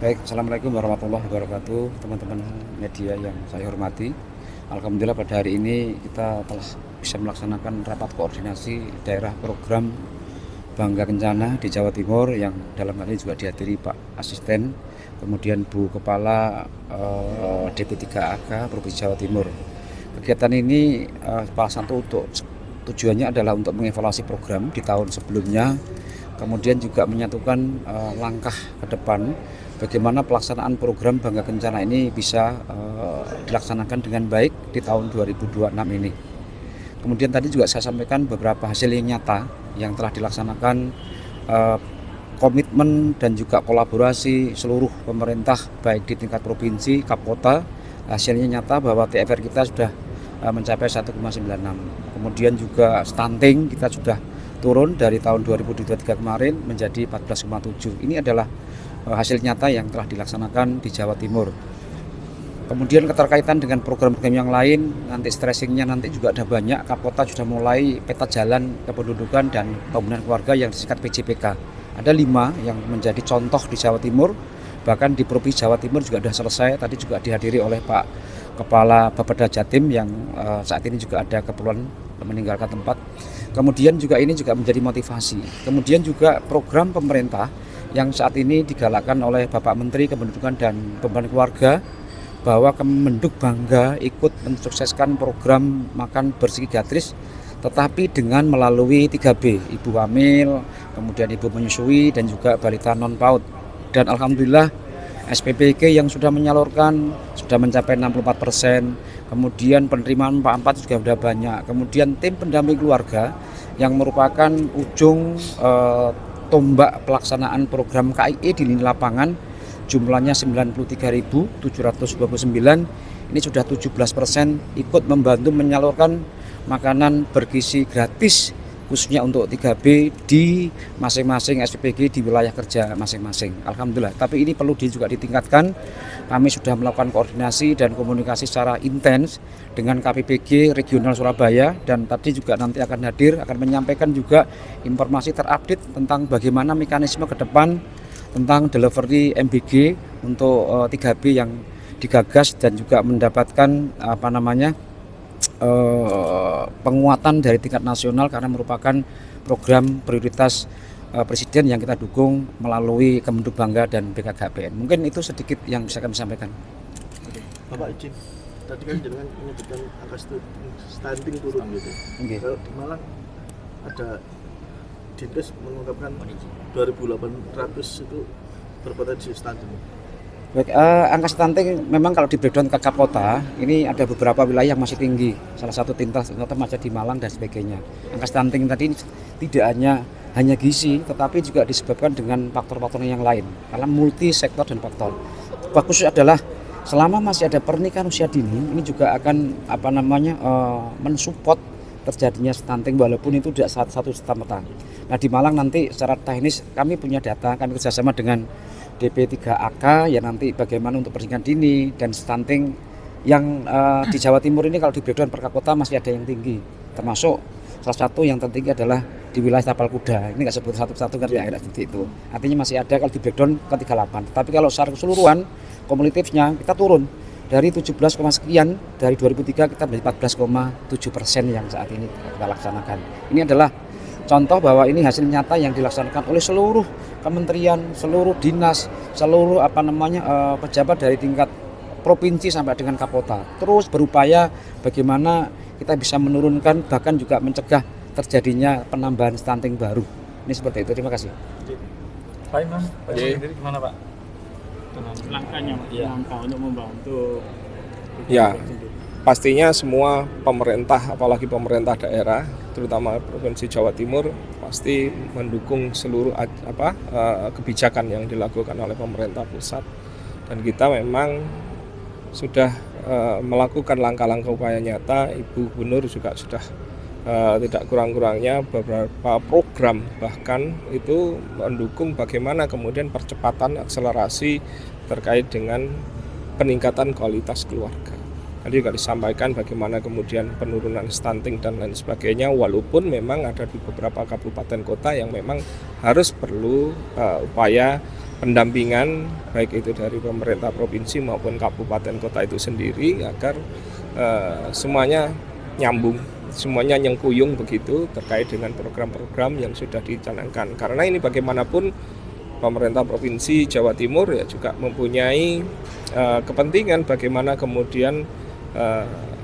Baik, Assalamualaikum warahmatullahi wabarakatuh, teman-teman media yang saya hormati. Alhamdulillah pada hari ini kita telah bisa melaksanakan rapat koordinasi daerah program Bangga Kencana di Jawa Timur yang dalam hal ini juga dihadiri Pak Asisten, kemudian Bu Kepala DP3AK Provinsi Jawa Timur. Kegiatan ini salah satu tujuannya adalah untuk mengevaluasi program di tahun sebelumnya, kemudian juga menyatukan langkah ke depan bagaimana pelaksanaan program Bangga Kencana ini bisa dilaksanakan dengan baik di tahun 2026 ini. Kemudian tadi juga saya sampaikan beberapa hasil yang nyata yang telah dilaksanakan, komitmen dan juga kolaborasi seluruh pemerintah baik di tingkat provinsi, Kapkota. Hasilnya nyata bahwa TFR kita sudah mencapai 1,96. Kemudian juga stunting kita sudah turun dari tahun 2023 kemarin menjadi 14,7. Ini adalah hasil nyata yang telah dilaksanakan di Jawa Timur. Kemudian keterkaitan dengan program-program yang lain, nanti stressingnya nanti juga ada banyak. Kapkota sudah mulai peta jalan kependudukan dan pembangunan keluarga yang disingkat PJPK. Ada 5 yang menjadi contoh di Jawa Timur, bahkan di Provinsi Jawa Timur juga sudah selesai. Tadi juga dihadiri oleh Pak Kepala Bapeda Jatim yang saat ini juga ada keperluan meninggalkan tempat. Kemudian juga ini juga menjadi motivasi. Kemudian juga program pemerintah yang saat ini digalakkan oleh Bapak Menteri Kependudukan dan Pembangunan Keluarga bahwa Kemenduk bangga ikut mensukseskan program makan bersih gratis, tetapi dengan melalui 3B, ibu hamil, kemudian ibu menyusui dan juga balita non PAUD. Dan alhamdulillah SPPG yang sudah menyalurkan sudah mencapai 64%, kemudian penerimaan 44 juga sudah banyak. Kemudian tim pendamping keluarga yang merupakan ujung tombak pelaksanaan program KIE di lini lapangan jumlahnya 93.729, ini sudah 17% ikut membantu menyalurkan makanan bergizi gratis khususnya untuk 3B di masing-masing SPPG di wilayah kerja masing-masing. Alhamdulillah, tapi ini perlu juga ditingkatkan. Kami sudah melakukan koordinasi dan komunikasi secara intens dengan KPPG Regional Surabaya, dan tadi juga nanti akan hadir, akan menyampaikan juga informasi terupdate tentang bagaimana mekanisme ke depan tentang delivery MBG untuk 3B yang digagas dan juga mendapatkan penguatan dari tingkat nasional karena merupakan program prioritas Presiden yang kita dukung melalui Kemenduk Bangga dan BKKBN. Mungkin itu sedikit yang bisa kami sampaikan. Bapak izin, tadi kan jangan menyebutkan angka stunting turun gitu. Okay. Kalau di Malang ada Dinkes mengungkapkan 2.800 itu berpotensi stunting. Baik, angka stunting memang kalau di breakdown ke Kapkota ini ada beberapa wilayah yang masih tinggi. Salah satu tintas termasuk di Malang dan sebagainya. Angka stunting tadi tidak hanya gizi, tetapi juga disebabkan dengan faktor-faktor yang lain. Karena multi sektor dan faktor. Bagus adalah selama masih ada pernikahan usia dini, ini juga akan mensupport terjadinya stunting walaupun itu tidak satu serta-merta. Nah di Malang nanti secara teknis kami punya data, kami kerjasama dengan DP3AK ya nanti bagaimana untuk pernikahan dini dan stunting yang di Jawa Timur ini kalau di breakdown per kota masih ada yang tinggi, termasuk salah satu yang tertinggi adalah di wilayah Tapal Kuda. Ini nggak sebut satu-satu kan ya seperti itu. Artinya masih ada kalau di breakdown ke 38. Tapi kalau secara keseluruhan kumulatifnya kita turun dari 17, sekian dari 2003 kita menjadi 14,7% yang saat ini kita laksanakan. Ini adalah contoh bahwa ini hasil nyata yang dilaksanakan oleh seluruh kementerian, seluruh dinas, seluruh pejabat dari tingkat provinsi sampai dengan Kapkota. Terus berupaya bagaimana kita bisa menurunkan bahkan juga mencegah terjadinya penambahan stunting baru. Ini seperti itu. Terima kasih. Baik Mas, sendiri gimana Pak? Dengan langkahnya, langkah untuk membantu. Ya, pastinya semua pemerintah, apalagi pemerintah daerah, terutama Provinsi Jawa Timur, pasti mendukung seluruh kebijakan yang dilakukan oleh pemerintah pusat. Dan kita memang sudah melakukan langkah-langkah upaya nyata. Ibu Gubernur juga sudah tidak kurang-kurangnya beberapa program bahkan itu mendukung bagaimana kemudian percepatan akselerasi terkait dengan peningkatan kualitas keluarga. Tadi juga disampaikan bagaimana kemudian penurunan stunting dan lain sebagainya, walaupun memang ada di beberapa kabupaten kota yang memang harus perlu upaya pendampingan baik itu dari pemerintah provinsi maupun kabupaten kota itu sendiri agar semuanya nyambung, semuanya nyengkuyung begitu terkait dengan program-program yang sudah dicanangkan. Karena ini bagaimanapun pemerintah provinsi Jawa Timur ya juga mempunyai kepentingan bagaimana kemudian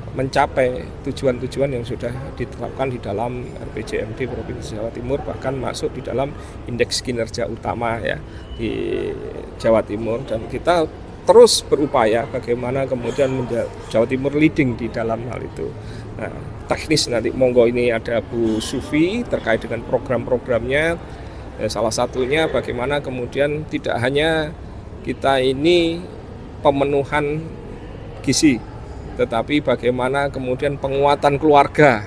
mencapai tujuan-tujuan yang sudah ditetapkan di dalam RPJMD Provinsi Jawa Timur, bahkan masuk di dalam indeks kinerja utama ya di Jawa Timur, dan kita terus berupaya bagaimana kemudian Jawa Timur leading di dalam hal itu. Nah, teknis nanti monggo ini ada Bu Sufi terkait dengan program-programnya. Salah satunya bagaimana kemudian tidak hanya kita ini pemenuhan gizi, tetapi bagaimana kemudian penguatan keluarga,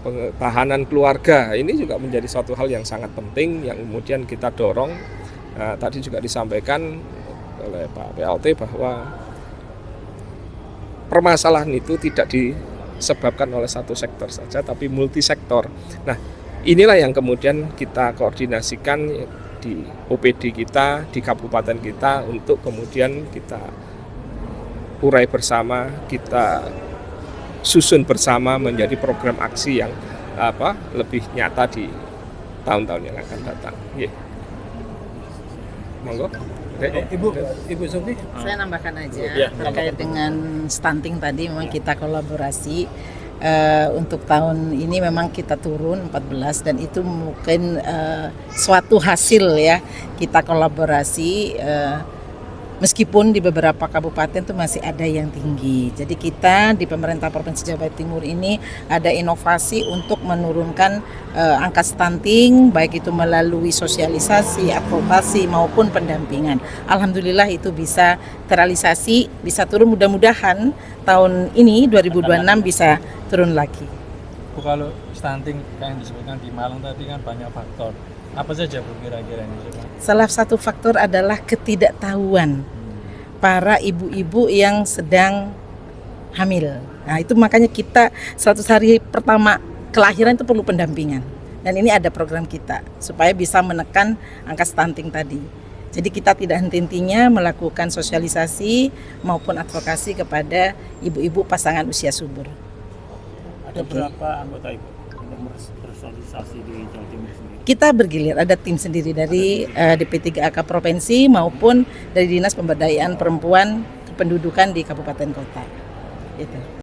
pertahanan keluarga, ini juga menjadi suatu hal yang sangat penting yang kemudian kita dorong. Nah, tadi juga disampaikan oleh Pak PLT bahwa permasalahan itu tidak disebabkan oleh satu sektor saja, tapi multisektor. Nah, inilah yang kemudian kita koordinasikan di OPD kita, di kabupaten kita, untuk kemudian kita urai bersama, kita susun bersama menjadi program aksi yang lebih nyata di tahun-tahun yang akan datang. Monggo. Ibu Sofi, saya nambahkan aja terkait dengan stunting tadi. Memang kita kolaborasi untuk tahun ini, memang kita turun 14 dan itu mungkin suatu hasil ya, kita kolaborasi. Meskipun di beberapa kabupaten tuh masih ada yang tinggi. Jadi kita di pemerintah Provinsi Jawa Timur ini ada inovasi untuk menurunkan angka stunting, baik itu melalui sosialisasi, advokasi maupun pendampingan. Alhamdulillah itu bisa terrealisasi, bisa turun, mudah-mudahan tahun ini 2026 bisa turun lagi. Bu, kalau stunting yang disebutkan di Malang tadi kan banyak faktor. Apa saja Bu kira-kira ini? Salah satu faktor adalah ketidaktahuan para ibu-ibu yang sedang hamil. Nah, itu makanya kita 100 hari pertama kelahiran itu perlu pendampingan. Dan ini ada program kita supaya bisa menekan angka stunting tadi. Jadi kita tidak henti-hentinya melakukan sosialisasi maupun advokasi kepada ibu-ibu pasangan usia subur. Ada berapa anggota ibu yang bersosialisasi di Jawa Timur sendiri? Kita bergilir, ada tim sendiri dari DP3AK Provinsi maupun dari Dinas Pemberdayaan Perempuan Kependudukan di Kabupaten Kota. Gitu.